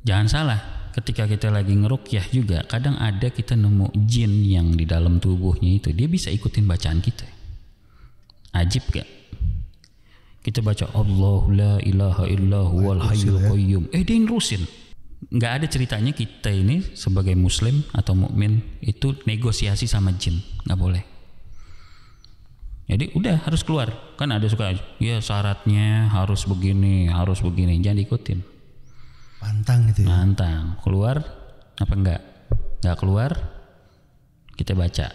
Jangan salah, ketika kita lagi ngeruqyah juga kadang ada kita nemu jin yang di dalam tubuhnya itu dia bisa ikutin bacaan kita. Ajib gak? Kita baca Allahu la ilaha illa huwal hayyul qayyum, dia nerusin. Nggak ada ceritanya kita ini sebagai muslim atau mukmin itu negosiasi sama jin, nggak boleh. Jadi udah harus keluar. Kan ada suka ya syaratnya harus begini, jangan ikutin. Pantang gitu ya. Pantang. Keluar apa enggak? Enggak keluar kita baca.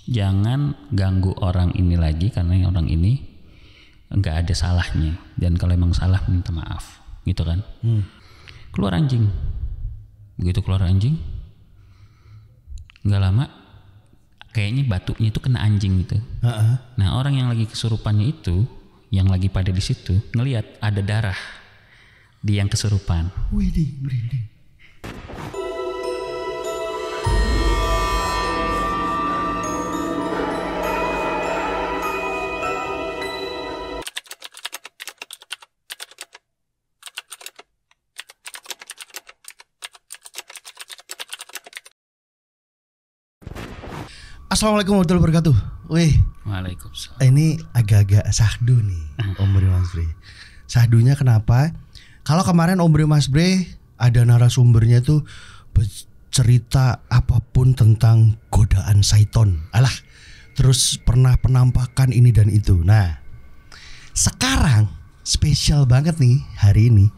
Jangan ganggu orang ini lagi karena orang ini enggak ada salahnya, dan kalau emang salah minta maaf, gitu kan. Keluar anjing. Begitu keluar anjing, enggak lama kayaknya batuknya itu kena anjing gitu. Nah, orang yang lagi kesurupannya itu, yang lagi pada di situ, ngelihat ada darah di yang kesurupan. Widih, merinding. Assalamualaikum warahmatullahi wabarakatuh. Wih. Waalaikumsalam. Ini agak-agak sahdu nih, Om Bre Mas Bre. Sahdunya kenapa? Kalau kemarin Om Bre Mas Bre ada narasumbernya tuh cerita apapun tentang godaan syaiton. Alah, terus pernah penampakan ini dan itu. Nah, sekarang spesial banget nih hari ini.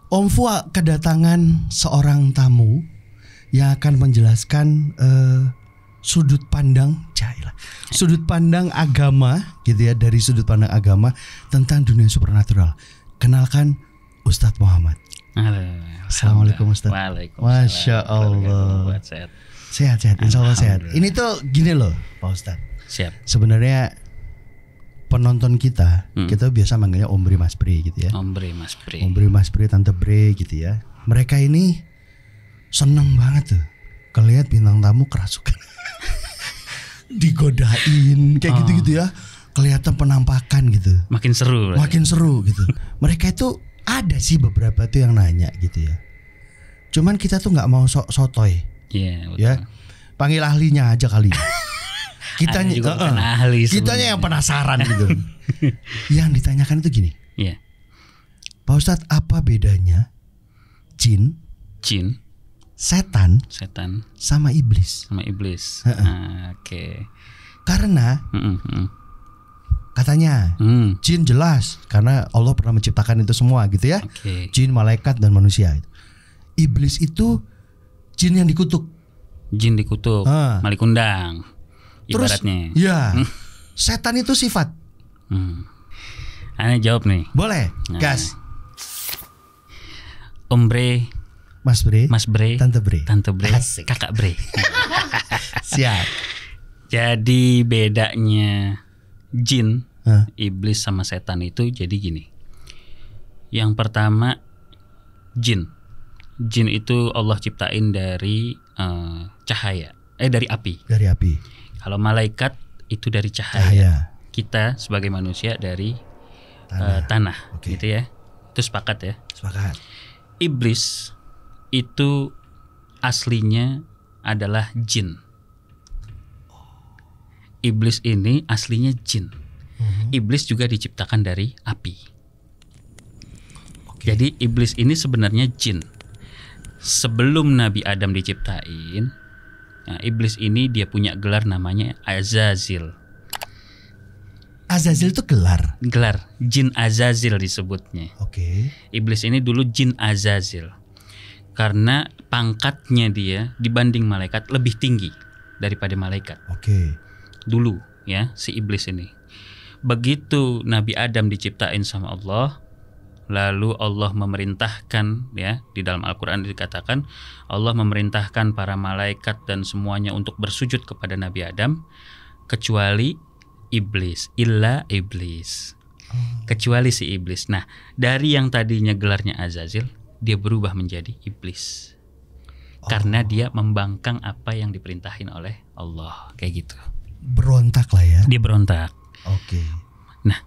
Om Fuad kedatangan seorang tamu yang akan menjelaskan sudut pandang agama gitu ya, dari sudut pandang agama tentang dunia supernatural. Kenalkan Ustadz Muhammad. Assalamualaikum Ustadz. Waalaikumsalam. Masya Allah. Sehat-sehat, insya Allah sehat. Ini tuh gini loh Pak Ustadz. Siap. Sebenarnya penonton kita biasa manggilnya Om Bre Mas Bre gitu ya. Om Bre Mas Bre. Om Bre Mas Bre, Tante Bre gitu ya. Mereka ini seneng banget tuh kelihat bintang tamu kerasukan. Digodain kayak gitu-gitu ya. Kelihatan penampakan gitu. Makin seru gitu. Mereka itu ada sih beberapa tuh yang nanya gitu ya. Cuman kita tuh nggak mau sotoy. Iya, ya. Panggil ahlinya aja kali. Kitanya juga bukan ahli. Kitanya yang penasaran gitu. Yang ditanyakan itu gini. Iya. Pak Ustadz, apa bedanya jin, setan sama iblis? Oke. Karena katanya jin jelas karena Allah pernah menciptakan itu semua gitu ya. Jin, malaikat dan manusia. Iblis itu jin yang dikutuk. Malik undang. Ibaratnya. Terus, ya. Setan itu sifat. Aneh jawab nih. Boleh. Gas. Om Bre, Mas Bre, Tante Bre, Asik. Kakak Bre. Siap. Jadi bedanya jin, iblis sama setan itu jadi gini. Yang pertama jin. Jin itu Allah ciptain dari cahaya. Dari api. Kalau malaikat itu dari cahaya. Kita sebagai manusia dari tanah. Okay. Gitu ya. Itu sepakat ya? Sepakat. Iblis itu aslinya adalah jin. Iblis ini aslinya jin. Iblis juga diciptakan dari api. Jadi iblis ini sebenarnya jin. Sebelum Nabi Adam diciptain, nah, iblis ini dia punya gelar namanya Azazil. Azazil itu gelar. Jin Azazil disebutnya. Iblis ini dulu jin Azazil. Karena pangkatnya dia dibanding malaikat lebih tinggi daripada malaikat. Dulu ya si iblis ini. Begitu Nabi Adam diciptain sama Allah, lalu Allah memerintahkan ya, di dalam Al-Qur'an dikatakan Allah memerintahkan para malaikat dan semuanya untuk bersujud kepada Nabi Adam kecuali iblis, illa iblis. Kecuali si iblis. Nah, dari yang tadinya gelarnya Azazil, dia berubah menjadi iblis. Karena dia membangkang apa yang diperintahin oleh Allah, kayak gitu. Berontak lah ya. Dia berontak. Nah,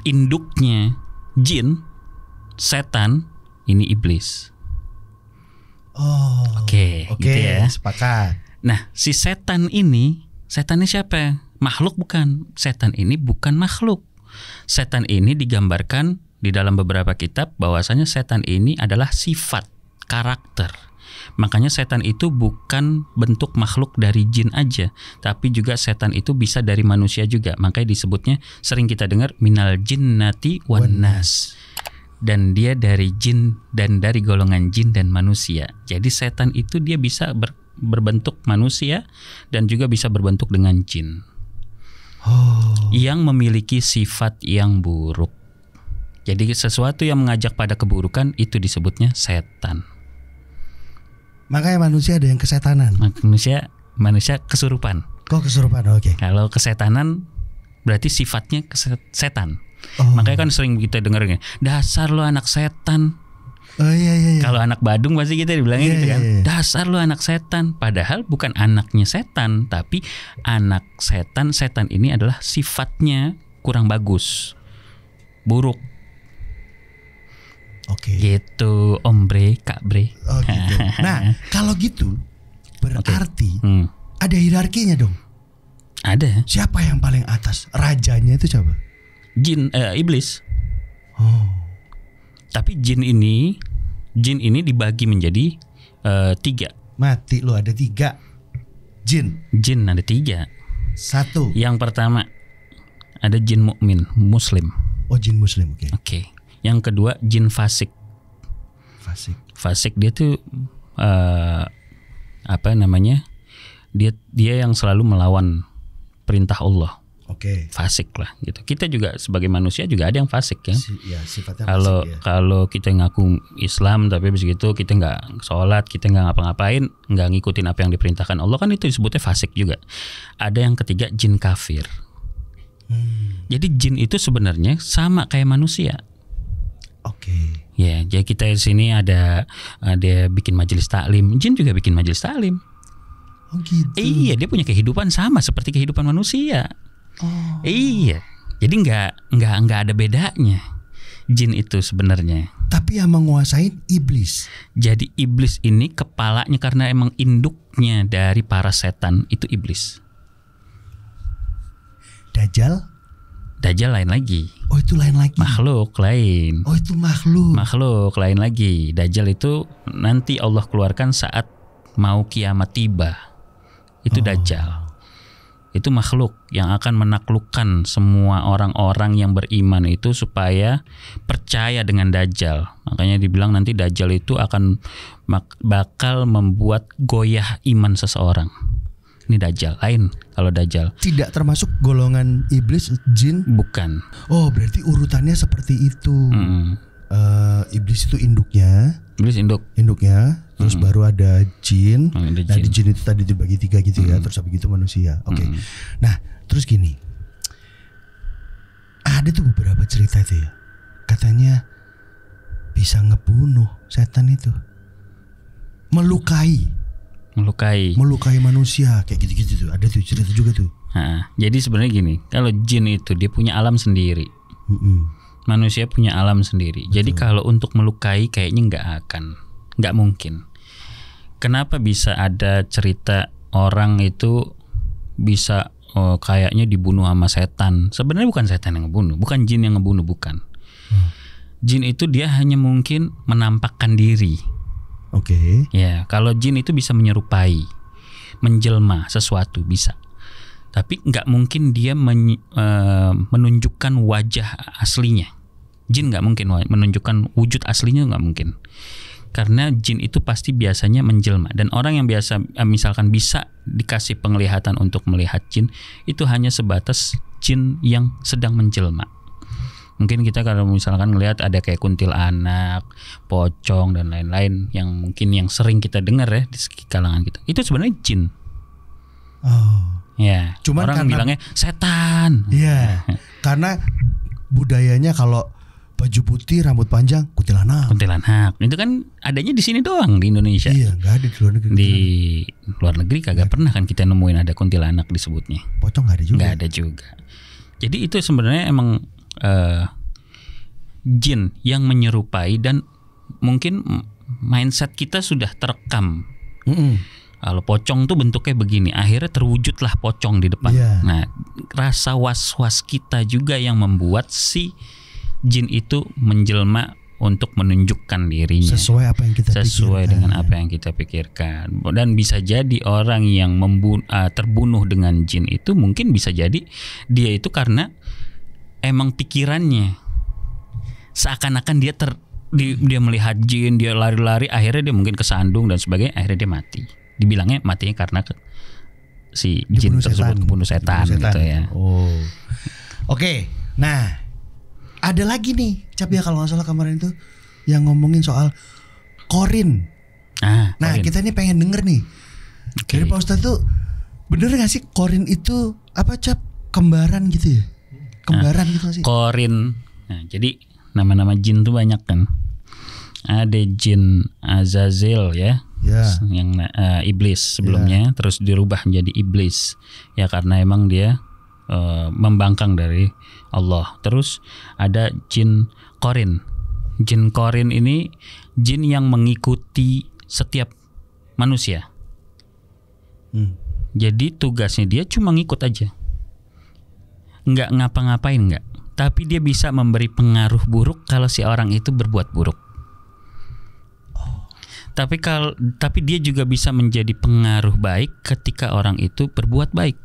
induknya jin, setan ini iblis. Oh. Oke, gitu ya. Sepakat. Nah, si setan ini siapa? Makhluk bukan. Setan ini bukan makhluk. Setan ini digambarkan di dalam beberapa kitab bahwasanya setan ini adalah sifat, karakter. Makanya setan itu bukan bentuk makhluk dari jin aja, tapi juga setan itu bisa dari manusia juga. Makanya disebutnya, sering kita dengar, minal jinnati wan nas. Dan dia dari jin dan dari golongan jin dan manusia. Jadi setan itu dia bisa berbentuk manusia dan juga bisa berbentuk dengan jin. Yang memiliki sifat yang buruk. Jadi sesuatu yang mengajak pada keburukan itu disebutnya setan. Makanya manusia ada yang kesetanan. Manusia kesurupan. Kok kesurupan? Oke. Kalau kesetanan berarti sifatnya setan. Makanya kan sering kita dengarnya, dasar lo anak setan. Iya. Kalau anak Badung pasti kita dibilangin gitu kan. Iya. Dasar lo anak setan. Padahal bukan anaknya setan, tapi anak setan. Setan ini adalah sifatnya kurang bagus, buruk. Oke. Gitu, Om Bre, Kak Bre. Oh gitu. Nah, kalau gitu berarti ada hierarkinya dong. Ada. Siapa yang paling atas? Rajanya itu siapa? Iblis. Tapi jin ini dibagi menjadi 3. Mati lu, ada 3 jin. Jin ada 3. 1. Yang pertama ada jin mukmin, muslim. Oh, jin muslim, oke. Oke. Yang kedua jin fasik. Fasik dia tuh apa namanya? Dia yang selalu melawan perintah Allah. Oke. Fasik lah gitu. Kita juga sebagai manusia juga ada yang fasik ya. Sifatnya kalau fasik, ya. Kalau kita ngaku Islam tapi begitu kita nggak sholat, kita nggak ngapa-ngapain, nggak ngikutin apa yang diperintahkan Allah, kan itu disebutnya fasik juga. Ada yang ketiga jin kafir. Jadi jin itu sebenarnya sama kayak manusia. Oke. Ya, jadi kita di sini ada bikin majelis taklim, jin juga bikin majelis taklim. Oh gitu. Iya, dia punya kehidupan sama seperti kehidupan manusia. Iya, jadi nggak ada bedanya jin itu sebenarnya. Tapi yang menguasai iblis. Jadi iblis ini kepalanya, karena emang induknya dari para setan itu iblis. Dajjal lain lagi. Oh, itu lain lagi. Makhluk lain. Oh, itu makhluk. Makhluk lain lagi. Dajjal itu nanti Allah keluarkan saat mau kiamat tiba. Itu Dajjal. Itu makhluk yang akan menaklukkan semua orang-orang yang beriman itu supaya percaya dengan Dajjal. Makanya dibilang nanti Dajjal itu akan bakal membuat goyah iman seseorang. Ini Dajjal, lain kalau Dajjal. Tidak termasuk golongan iblis, jin? Bukan. Oh, berarti urutannya seperti itu. Iblis itu induknya. Induknya. Terus baru ada jin. Nah, di jin itu tadi dibagi 3 gitu ya. Terus habis itu manusia. Oke. Nah, terus gini. Ada tuh beberapa cerita itu ya. Katanya bisa ngebunuh setan itu. Melukai manusia kayak gitu-gitu tuh. Ada tuh cerita juga tuh. Jadi sebenarnya gini, kalau jin itu dia punya alam sendiri. Manusia punya alam sendiri. Betul. Jadi kalau untuk melukai kayaknya nggak mungkin. Kenapa bisa ada cerita orang itu bisa kayaknya dibunuh sama setan? Sebenarnya bukan setan yang ngebunuh, bukan jin yang ngebunuh, bukan. Jin itu dia hanya mungkin menampakkan diri. Oke. Ya, kalau jin itu bisa menyerupai, menjelma sesuatu bisa. Tapi nggak mungkin dia menunjukkan wajah aslinya. Jin nggak mungkin menunjukkan wujud aslinya, nggak mungkin. Karena jin itu pasti biasanya menjelma. Dan orang yang biasa misalkan bisa dikasih penglihatan untuk melihat jin, itu hanya sebatas jin yang sedang menjelma. Mungkin kita kalau misalkan ngelihat ada kayak kuntilanak, pocong dan lain-lain yang mungkin yang sering kita dengar ya di kalangan kita. Itu sebenarnya jin. Ya, cuman orang bilangnya setan. Iya. Karena budayanya kalau baju putih, rambut panjang, kuntilanak. Itu kan adanya di sini doang di Indonesia. Iya, nggak ada di luar negeri. Di luar negeri kagak pernah kan kita nemuin ada kuntilanak disebutnya. Pocong nggak ada juga. Nggak ada juga. Jadi itu sebenarnya emang jin yang menyerupai dan mungkin mindset kita sudah terekam. Kalau pocong tuh bentuknya begini, akhirnya terwujudlah pocong di depan. Nah, rasa was-was kita juga yang membuat si jin itu menjelma untuk menunjukkan dirinya sesuai apa yang kita dengan apa yang kita pikirkan. Dan bisa jadi orang yang terbunuh dengan jin itu mungkin bisa jadi dia itu karena emang pikirannya seakan-akan dia melihat jin, dia lari-lari, akhirnya dia mungkin kesandung dan sebagainya, akhirnya dia mati. Dibilangnya matinya karena si jin tersebut kebunuh setan gitu ya. Oke. Nah, ada lagi nih, Cap, ya kalau nggak salah kemarin itu yang ngomongin soal korin. Nah, korin. Kita nih pengen denger nih dari Pak Ustadz tuh, bener nggak sih korin itu apa, Cap? Kembaran gitu ya? Kembaran gitu nggak sih? Korin. Nah, jadi nama-nama jin tuh banyak kan. Ada jin Azazel ya. Yang iblis sebelumnya, terus dirubah menjadi iblis ya karena emang dia membangkang dari Allah. Terus ada jin korin. Jin korin ini jin yang mengikuti setiap manusia. Jadi tugasnya dia cuma ngikut aja, nggak ngapa-ngapain, nggak. Tapi dia bisa memberi pengaruh buruk kalau si orang itu berbuat buruk. Tapi dia juga bisa menjadi pengaruh baik ketika orang itu berbuat baik.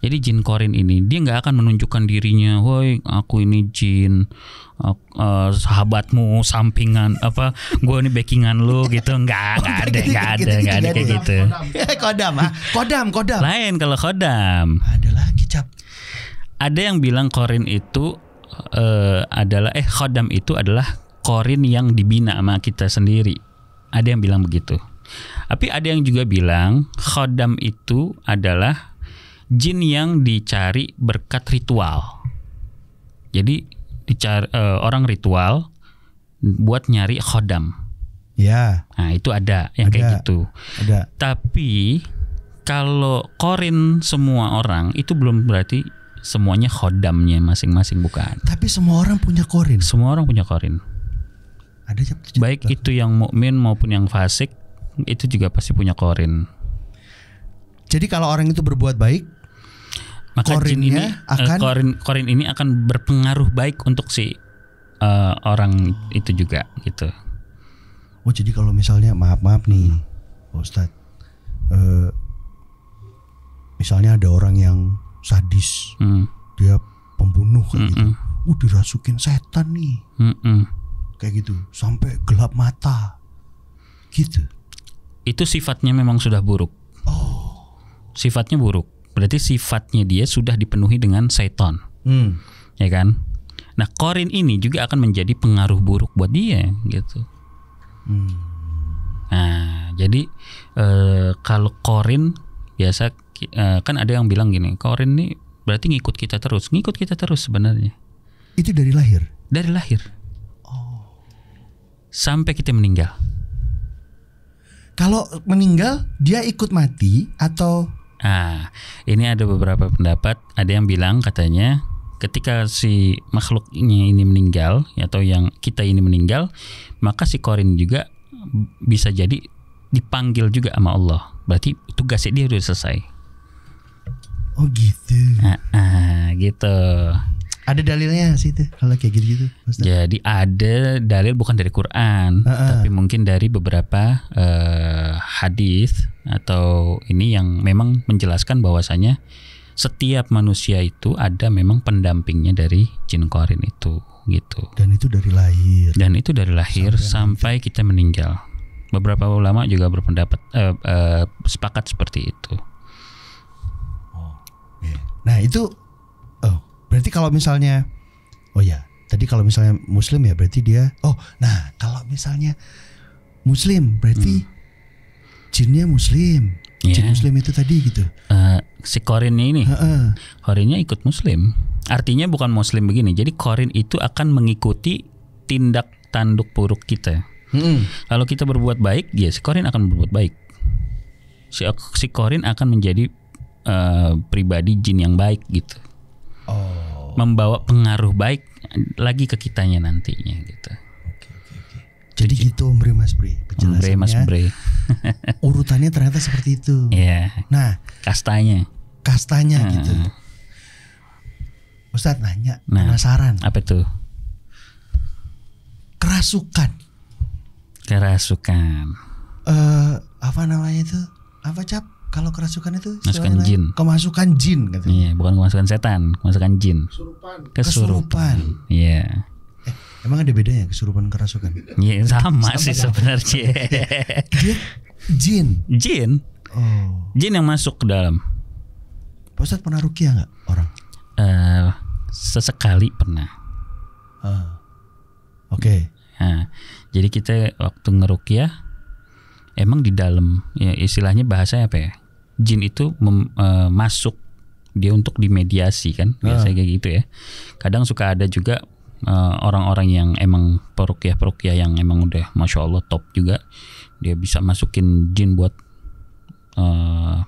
Jadi jin korin ini dia nggak akan menunjukkan dirinya, woi aku ini jin, sahabatmu sampingan apa, gue ini backingan lu gitu, nggak ada kayak gitu. Kodam. Lain kalau kodam. Ada lagi, Cap. Ada yang bilang korin itu kodam itu adalah korin yang dibina sama kita sendiri. Ada yang bilang begitu. Tapi ada yang juga bilang khodam itu adalah jin yang dicari berkat ritual. Jadi dicari orang ritual buat nyari khodam. Ya. Nah, itu ada yang kayak gitu. Ada. Tapi kalau korin semua orang itu belum berarti semuanya khodamnya masing-masing, bukan. Tapi semua orang punya korin. Semua orang punya korin. Ada baik itu yang mukmin maupun yang fasik, itu juga pasti punya korin. Jadi kalau orang itu berbuat baik, maka jin ini korin ini akan berpengaruh baik untuk si orang itu juga gitu. Oh, jadi kalau misalnya maaf nih, Ustadz, misalnya ada orang yang sadis, dia pembunuh kayak gitu, dirasukin setan nih. Kayak gitu sampai gelap mata gitu. Itu sifatnya memang sudah buruk. Sifatnya buruk, berarti sifatnya dia sudah dipenuhi dengan setan. Ya kan. Nah, korin ini juga akan menjadi pengaruh buruk buat dia gitu. Nah, jadi kalau korin biasa kan ada yang bilang gini, korin ini berarti ngikut kita terus sebenarnya. Itu dari lahir. Sampai kita meninggal. Kalau meninggal dia ikut mati atau? Ini ada beberapa pendapat. Ada yang bilang katanya ketika si makhluknya ini meninggal atau yang kita ini meninggal, maka si korin juga bisa jadi dipanggil juga sama Allah. Berarti tugasnya dia sudah selesai. Oh gitu. Gitu. Ada dalilnya sih itu kalau kayak gitu-gitu. Jadi ada dalil bukan dari Quran, tapi mungkin dari beberapa hadis atau ini yang memang menjelaskan bahwasanya setiap manusia itu ada memang pendampingnya dari jin korin itu gitu. Dan itu dari lahir. Sampai kita meninggal. Beberapa ulama juga berpendapat sepakat seperti itu. Nah itu berarti kalau misalnya tadi kalau misalnya muslim ya berarti dia kalau misalnya muslim berarti jinnya muslim. Jin muslim itu tadi gitu. Si korinnya ini korinnya ikut muslim. Artinya bukan muslim begini. Jadi korin itu akan mengikuti tindak tanduk buruk kita. Kalau kita berbuat baik, ya si korin akan berbuat baik. Si korin akan menjadi pribadi jin yang baik gitu. Membawa pengaruh baik lagi ke kitanya nantinya gitu. Jadi gitu Mas Bre, penjelasannya. Mas Bre. Urutannya ternyata seperti itu. Iya. Nah, kastanya gitu. Ustadz nanya, penasaran. Apa tuh? Kerasukan. Apa namanya itu? Apa Cap? Kalau kerasukan itu kemasukan jin. Kemasukan jin katanya. Iya, bukan kemasukan setan, kemasukan jin. Kesurupan. Iya. Emang ada bedanya kesurupan kerasukan? Iya, sama sih sebenarnya. Dia jin. Oh. Jin yang masuk ke dalam. Pak Ustadz pernah ruqyah nggak orang? Sesekali pernah. Oke. Nah, jadi kita waktu ngeruqyah emang di dalam, ya istilahnya bahasanya apa ya? Jin itu masuk dia untuk dimediasi kan, biasanya kayak gitu ya. Kadang suka ada juga orang-orang yang emang peruqyah yang emang udah masya Allah top juga, dia bisa masukin jin buat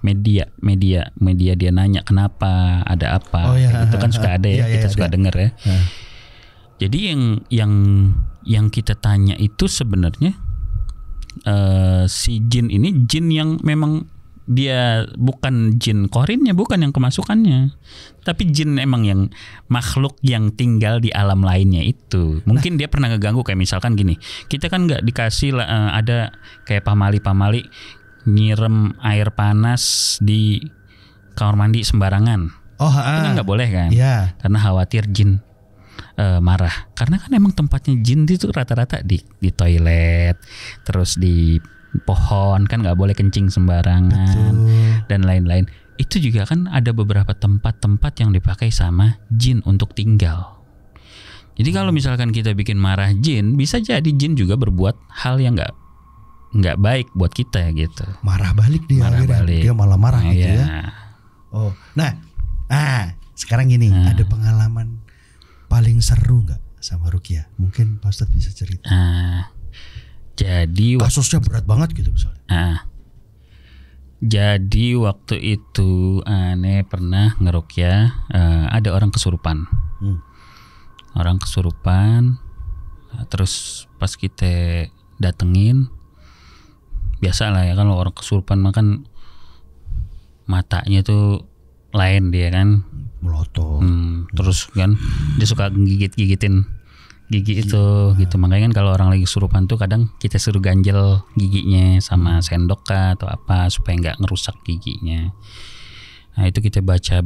media dia nanya kenapa, ada apa, itu kan suka ada ya, kita suka denger ya. Jadi yang kita tanya itu sebenarnya si jin ini jin yang memang dia bukan jin korinnya, bukan yang kemasukannya, tapi jin emang yang makhluk yang tinggal di alam lainnya itu. Mungkin dia pernah ngeganggu, kayak misalkan gini, kita kan nggak dikasih ada kayak pamali nyirem air panas di kamar mandi sembarangan. Itu kan nggak boleh kan? Karena khawatir jin marah. Karena kan emang tempatnya jin itu rata-rata di toilet, terus di pohon, kan nggak boleh kencing sembarangan. Betul. Dan lain-lain. Itu juga kan ada beberapa tempat-tempat yang dipakai sama jin untuk tinggal. Jadi kalau misalkan kita bikin marah jin, bisa jadi jin juga berbuat hal yang nggak baik buat kita gitu. Marah balik dia. Dia malah marah gitu ya. Oh, nah, sekarang gini, ada pengalaman paling seru nggak sama ruqyah? Mungkin Pak Ustadz bisa cerita. Jadi kasusnya berat banget gitu misalnya. Jadi waktu itu aneh pernah ngeruqyah, ada orang kesurupan. Orang kesurupan, terus pas kita datengin, biasa lah ya kan orang kesurupan makan matanya tuh lain dia kan, melotot. Terus kan dia suka gigitin gigi itu gitu. Makanya kan kalau orang lagi kesurupan tuh kadang kita suruh ganjel giginya sama sendok kah atau apa supaya nggak ngerusak giginya. Nah itu kita baca.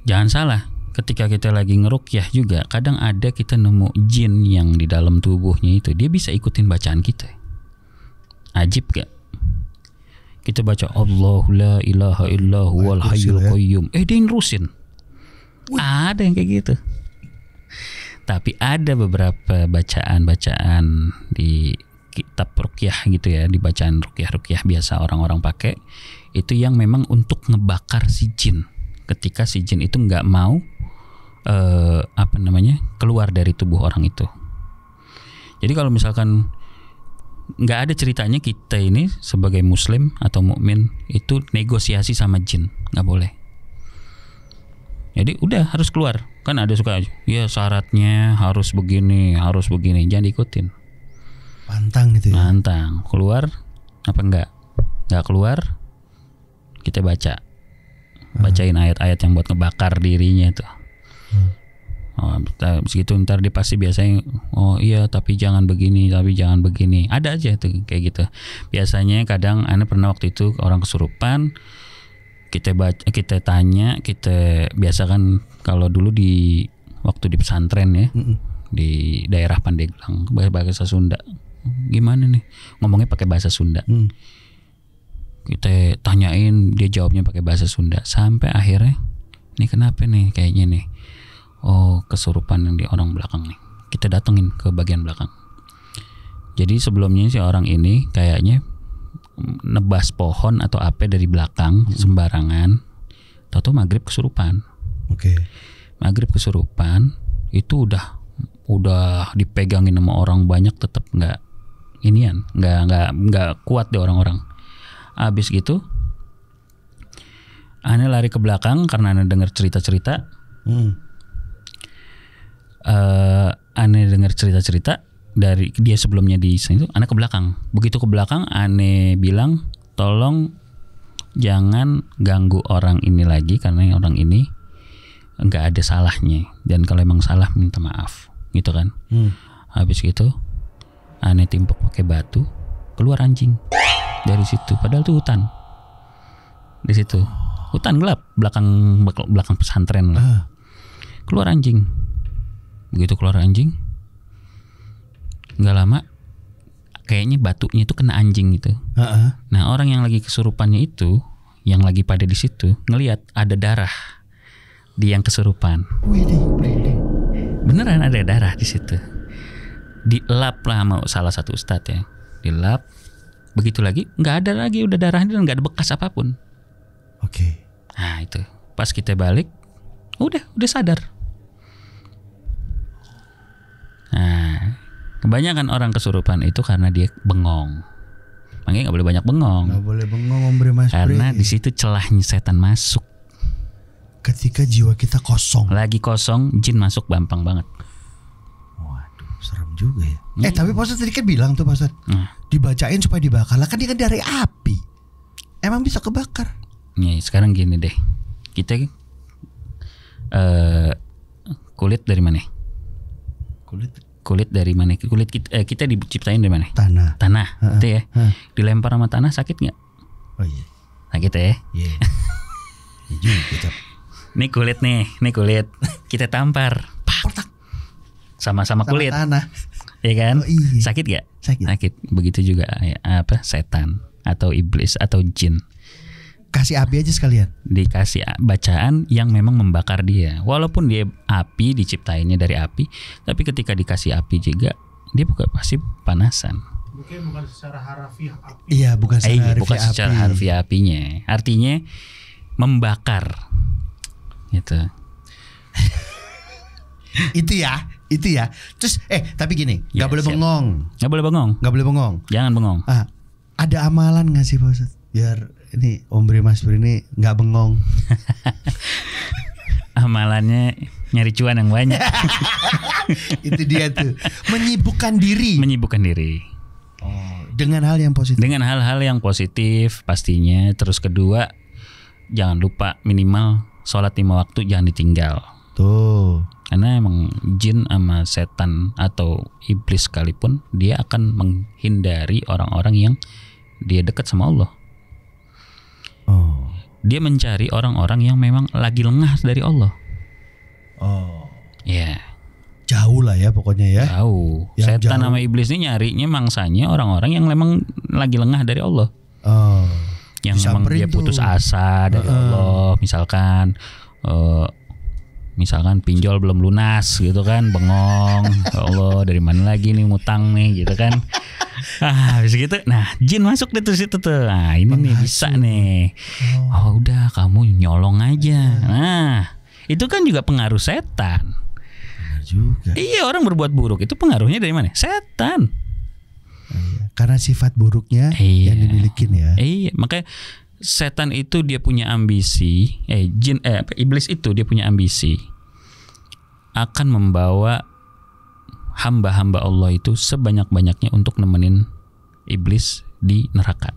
Jangan salah, ketika kita lagi ngeruqyah juga kadang ada kita nemu jin yang di dalam tubuhnya itu dia bisa ikutin bacaan kita. Ajib gak? Kita baca Allahu la ilaha illa huwal hayyul qayyum, dia nerusin. Ada yang kayak gitu. Tapi ada beberapa bacaan di kitab ruqyah gitu ya, di bacaan ruqyah biasa orang-orang pakai, itu yang memang untuk ngebakar si jin. Ketika si jin itu nggak mau keluar dari tubuh orang itu. Jadi kalau misalkan nggak ada ceritanya kita ini sebagai muslim atau mukmin itu negosiasi sama jin, nggak boleh. Jadi udah harus keluar. Kan ada suka ya syaratnya harus begini, jangan diikutin. Pantang gitu ya. Pantang. Keluar apa enggak? Enggak keluar, kita bacain ayat-ayat yang buat ngebakar dirinya tuh. Begitu ntar dia pasti biasanya tapi jangan begini. Ada aja tuh kayak gitu. Biasanya kadang Ana pernah waktu itu orang kesurupan, kita tanya, kita biasa kan kalau dulu waktu di pesantren ya, di daerah Pandeglang, bahasa Sunda. Gimana nih? Ngomongnya pakai bahasa Sunda. Kita tanyain, dia jawabnya pakai bahasa Sunda. Sampai akhirnya, ini kenapa nih kayaknya nih? Oh, kesurupan yang di orang belakang nih. Kita datengin ke bagian belakang. Jadi sebelumnya si orang ini kayaknya nebas pohon atau apa dari belakang sembarangan. Tahu-tahu maghrib kesurupan. Maghrib kesurupan itu udah dipegangin sama orang banyak, tetap nggak kuat deh orang-orang. Abis gitu Ana lari ke belakang karena Ana dengar cerita-cerita. dari dia sebelumnya di itu, Ane ke belakang. Begitu ke belakang, Ane bilang tolong jangan ganggu orang ini lagi karena orang ini nggak ada salahnya, dan kalau emang salah minta maaf, gitu kan. Habis gitu, Ane timpuk pakai batu, keluar anjing dari situ. Padahal tuh hutan. Di situ hutan gelap, belakang pesantren lah. Keluar anjing. Begitu keluar anjing, nggak lama kayaknya batunya itu kena anjing gitu. Nah orang yang lagi kesurupannya itu, yang lagi pada di situ, ngelihat ada darah di yang kesurupan. Beneran ada darah di situ. Dilap lah sama salah satu ustadz ya. Dilap. Begitu lagi nggak ada lagi, udah darahnya dan nggak ada bekas apapun. Oke. Nah itu pas kita balik, udah sadar. Nah kebanyakan orang kesurupan itu karena dia bengong. Makanya nggak boleh banyak bengong. Nggak boleh bengong Om Bre Mas Bre. Karena di situ celahnya setan masuk. Ketika jiwa kita kosong. Lagi kosong, jin masuk gampang banget. Waduh, serem juga ya. Tapi Pak Ustadz tadi kan bilang tuh Pak Ustadz, dibacain supaya dibakar. Lah kan dia kan dari api. Emang bisa kebakar? Nih sekarang gini deh, kita kulit dari mana? Kulit dari mana? Kulit kita diciptain dari mana? Tanah, gitu ya. Dilempar sama tanah sakit nggak? Oh iya. Sakit ya? Iya. Iya. Nih kulit kita tampar, sama-sama kulit, tanah, ya kan? Oh, iya. Sakit gak? Sakit. Begitu juga ya, setan atau iblis atau jin. Kasih api aja sekalian. Dikasih bacaan yang memang membakar dia. Walaupun dia api, diciptainnya dari api, tapi ketika dikasih api juga, dia pasti panasan. Bukan secara harfiah api. Iya, bukan secara harfiah apinya. Artinya membakar. Gitu. Itu ya. Terus tapi gini, nggak boleh bengong. Nggak boleh bengong. Jangan bengong. Ada amalan nggak sih Pak Ustadz? Biar ini Om Bre Mas Bre ini nggak bengong. Amalannya nyari cuan yang banyak. Itu dia tuh. Menyibukkan diri. Oh, dengan hal yang positif. Dengan hal-hal yang positif pastinya. Terus kedua, jangan lupa minimal sholat 5 waktu jangan ditinggal. Tuh. Karena emang jin sama setan atau iblis sekalipun, dia akan menghindari orang-orang yang dia dekat sama Allah. Oh. Dia mencari orang-orang yang memang lagi lengah dari Allah. Oh. Ya. Jauh lah ya pokoknya ya. Jauh. Setan sama iblis ini nyarinya mangsanya orang-orang yang memang lagi lengah dari Allah. Oh. Yang memang dia putus asa dari Allah. Misalkan pinjol belum lunas gitu kan, bengong. Ya Allah, dari mana lagi nih ngutang nih gitu kan. Habis gitu, nah jin masuk deh tuh situ tuh. Nah ini nih bisa nih. Oh udah kamu nyolong aja. Nah itu kan juga pengaruh setan. Benar juga. Iya, orang berbuat buruk itu pengaruhnya dari mana? Setan. Karena sifat buruknya yang dimilikin ya. Iya, makanya setan itu dia punya ambisi. Iblis itu dia punya ambisi akan membawa hamba-hamba Allah itu sebanyak-banyaknya untuk nemenin iblis di neraka.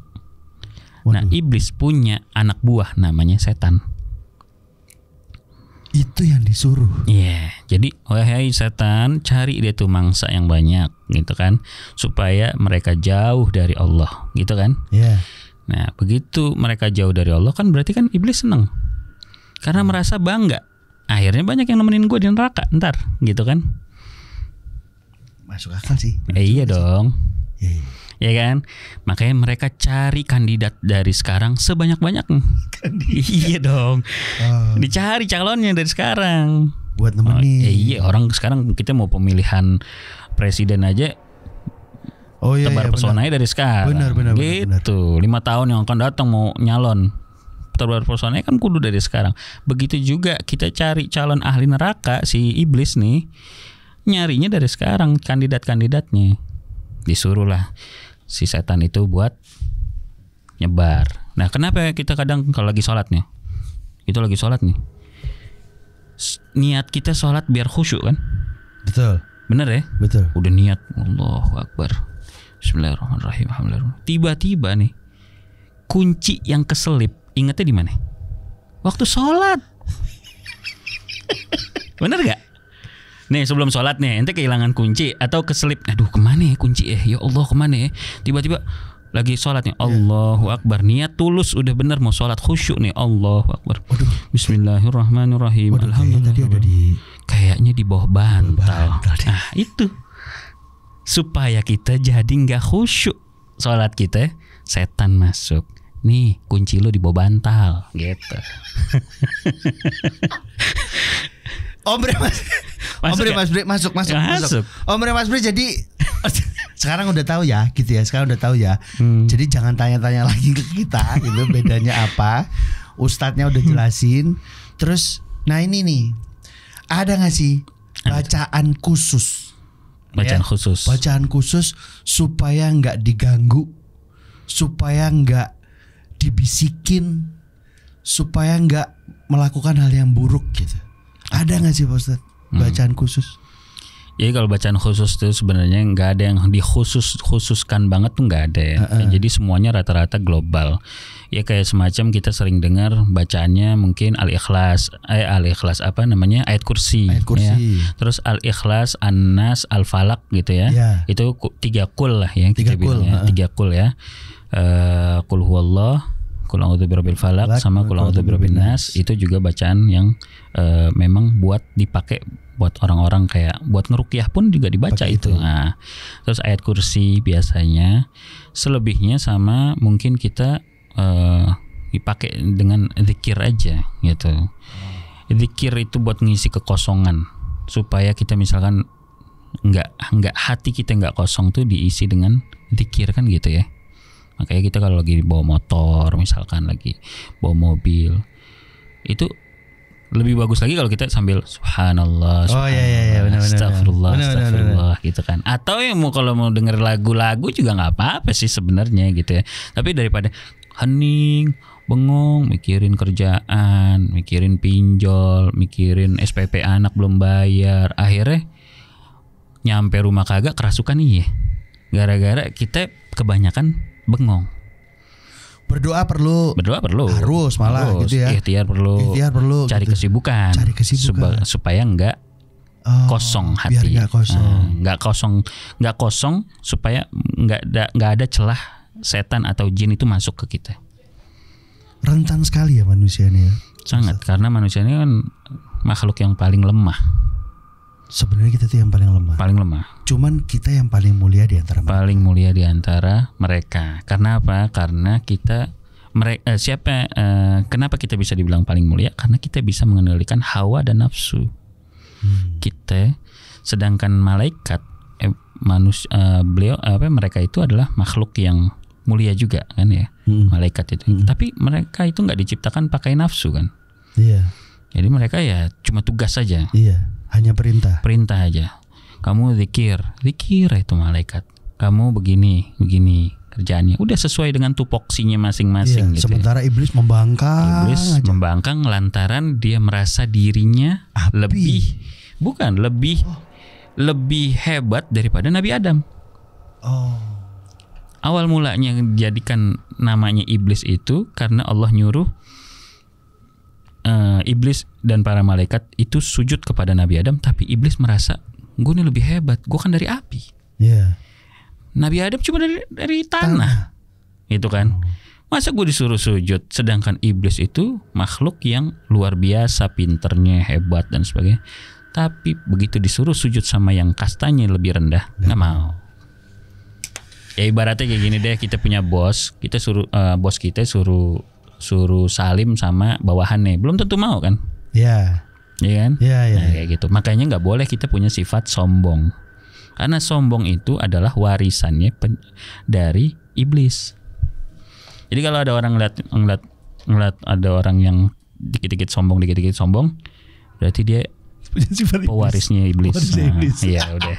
Waduh. Nah, iblis punya anak buah namanya setan. Itu yang disuruh. Iya, jadi wahai setan, cari dia tuh mangsa yang banyak gitu kan, supaya mereka jauh dari Allah, gitu kan? Iya. Nah, begitu mereka jauh dari Allah kan berarti kan iblis seneng. Karena merasa bangga. Akhirnya banyak yang nemenin gue di neraka ntar, gitu kan? Masuk akal sih. Iya dong. Iya. Ya kan? Makanya mereka cari kandidat dari sekarang sebanyak-banyaknya. Iya dong. Dicari calonnya dari sekarang. Buat nemenin. Iya, orang sekarang kita mau pemilihan presiden aja. Tebar pesonanya dari sekarang. Benar. Gitu. 5 tahun yang akan datang mau nyalon. Tebar pesonanya kan kudu dari sekarang. Begitu juga kita cari calon ahli neraka, si iblis nih. Nyarinya dari sekarang kandidat-kandidatnya. Disuruhlah si setan itu buat nyebar. Nah, kenapa kita kadang kalau lagi sholat nih, itu lagi sholat nih, niat kita sholat biar khusyuk kan? Betul. Bener ya? Betul. Udah niat Allahu Akbar, Bismillahirrahmanirrahim, alhamdulillah. Tiba-tiba nih kunci yang keselip, ingetnya di mana? Waktu sholat. Bener gak? Nih sebelum sholat nih, ente kehilangan kunci atau keselip. Aduh kemana ya kunci ya Allah kemana ya? Tiba-tiba lagi sholat nih, Allahu Akbar, niat tulus udah bener mau sholat khusyuk nih, Allahu Akbar. Bismillahirrahmanirrahim. Alhamdulillah. Kayaknya di bawah bantal. Nah itu supaya kita jadi nggak khusyuk sholat kita, setan masuk. Nih kunci lu di bawah bantal gitu. Om Bre masuk. Om Bre Mas Bre jadi sekarang udah tahu ya gitu ya. Sekarang udah tahu ya. Jadi jangan tanya-tanya lagi ke kita gitu bedanya apa. Ustadznya udah jelasin. Terus nah ini nih. Ada nggak sih bacaan khusus? Bacaan khusus supaya nggak diganggu, supaya nggak dibisikin, supaya nggak melakukan hal yang buruk gitu. Ada nggak sih Pak Ustadz bacaan khusus? Jadi kalau bacaan khusus itu sebenarnya nggak ada yang dikhususkan banget tuh nggak ada ya. Jadi semuanya rata-rata global. Ya kayak semacam kita sering dengar bacaannya mungkin Al-Ikhlas apa namanya ayat kursi. Ya. Terus Al-Ikhlas, An-Nas, Al-Falaq gitu ya. Itu 3 kul lah ya kita bilangnya. 3 kul ya. Qul huwallah, Qul a'udzu birabbil falaq sama Qul a'udzu birabbin nas. Itu juga bacaan yang memang buat dipakai buat orang-orang kayak buat ngeruqyah pun juga dibaca itu. Nah, terus ayat kursi biasanya, selebihnya sama mungkin kita dipakai dengan zikir aja gitu. Zikir itu buat ngisi kekosongan supaya kita misalkan nggak hati kita nggak kosong tuh diisi dengan zikir kan gitu ya. Makanya kita kalau lagi bawa motor misalkan lagi bawa mobil itu lebih bagus lagi kalau kita sambil subhanallah, benar, astagfirullah gitu kan. Atau yang kalau mau denger lagu-lagu juga nggak apa-apa sih sebenarnya gitu ya. Tapi daripada hening, bengong, mikirin kerjaan, mikirin pinjol, mikirin SPP anak belum bayar, akhirnya nyampe rumah kagak kerasukan gara-gara kita kebanyakan bengong. Berdoa perlu harus malah gitu ya. Ikhtiar perlu cari gitu. Kesibukan supaya enggak kosong hati. Biar enggak kosong. Enggak kosong supaya enggak ada celah setan atau jin itu masuk ke kita. Rentan sekali ya manusia ini ya. Sangat, karena manusia ini kan makhluk yang paling lemah. Sebenarnya kita tuh yang paling lemah. Cuman kita yang paling mulia di antara mereka. Paling mulia di antara mereka. Karena apa? Karena kita kenapa kita bisa dibilang paling mulia? Karena kita bisa mengendalikan hawa dan nafsu. Kita, sedangkan malaikat mereka itu adalah makhluk yang mulia juga kan ya. Malaikat itu. Tapi mereka itu enggak diciptakan pakai nafsu kan? Iya. Jadi mereka ya cuma tugas saja. Iya. Hanya perintah aja. Kamu zikir itu malaikat. Kamu begini kerjaannya. Udah sesuai dengan tupoksinya masing-masing gitu. Sementara iblis membangkang lantaran dia merasa dirinya lebih hebat daripada Nabi Adam. Awal mulanya dijadikan namanya iblis itu karena Allah nyuruh iblis dan para malaikat itu sujud kepada Nabi Adam, tapi iblis merasa gue ini lebih hebat, gue kan dari api. Nabi Adam cuma dari tanah. Itu kan. Masa gue disuruh sujud, sedangkan iblis itu makhluk yang luar biasa, pinternya, hebat dan sebagainya. Tapi begitu disuruh sujud sama yang kastanya lebih rendah, nggak mau. Ya ibaratnya kayak gini deh, kita punya bos, kita suruh bos kita suruh salim sama bawahannya, belum tentu mau kan? Iya kan? Nah, kayak gitu. Makanya nggak boleh kita punya sifat sombong, karena sombong itu adalah warisannya dari iblis. Jadi kalau ada orang ngeliat ada orang yang dikit-dikit sombong, berarti dia pewarisnya iblis. Iya udah.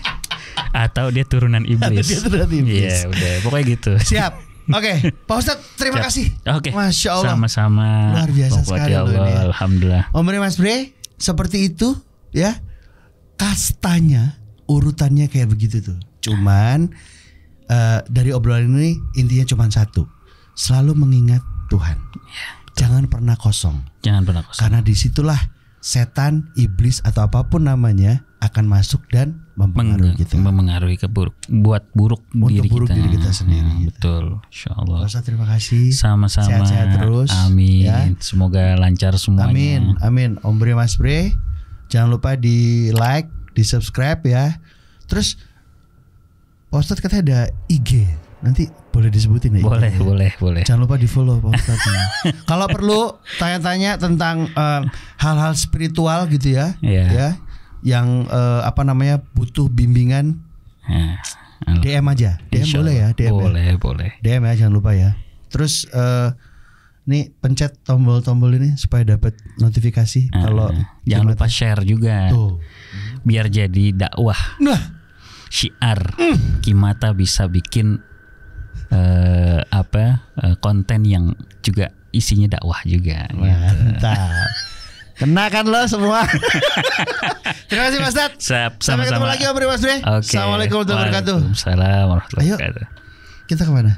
Atau dia turunan iblis. Iya udah. Pokoknya gitu. Siap. Oke, Pak Ustadz terima kasih. Oke. Masya Allah. Sama-sama. Luar biasa sekali Allah, ini. Alhamdulillah. Om Bre Mas Bre, seperti itu ya kastanya urutannya kayak begitu tuh. Cuman dari obrolan ini intinya cuma satu, selalu mengingat Tuhan. Jangan pernah kosong. Karena disitulah setan, iblis atau apapun namanya akan masuk dan mempengaruhi kita. Mempengaruhi buat buruk diri kita sendiri. Betul. Insyaallah. Ustaz, terima kasih. Sama-sama. Sehat-sehat terus. Amin. Ya. Semoga lancar semuanya. Amin. Om Bre Mas Bre, jangan lupa di like, di subscribe ya. Terus Pak Ustadz katanya ada IG, nanti boleh disebutin ya? Boleh. Jangan lupa di follow Pak Ustadz. Kalau perlu tanya-tanya tentang hal-hal spiritual gitu ya, ya, yang butuh bimbingan, DM aja, DM boleh ya, DM boleh. DM ya, jangan lupa ya. Terus nih pencet tombol-tombol ini supaya dapat notifikasi kalau jangan lupa share juga. Tuh. Biar jadi dakwah. Nah, syiar Kimata bisa bikin konten yang juga isinya dakwah juga. Mantap. Kena kan lo semua. Terima kasih Mas Dad. Sampai ketemu lagi Om Bre Mas Bre. Assalamualaikum warahmatullahi wabarakatuh. Waalaikumsalam warahmatullahi wabarakatuh. Ayo, kita kemana?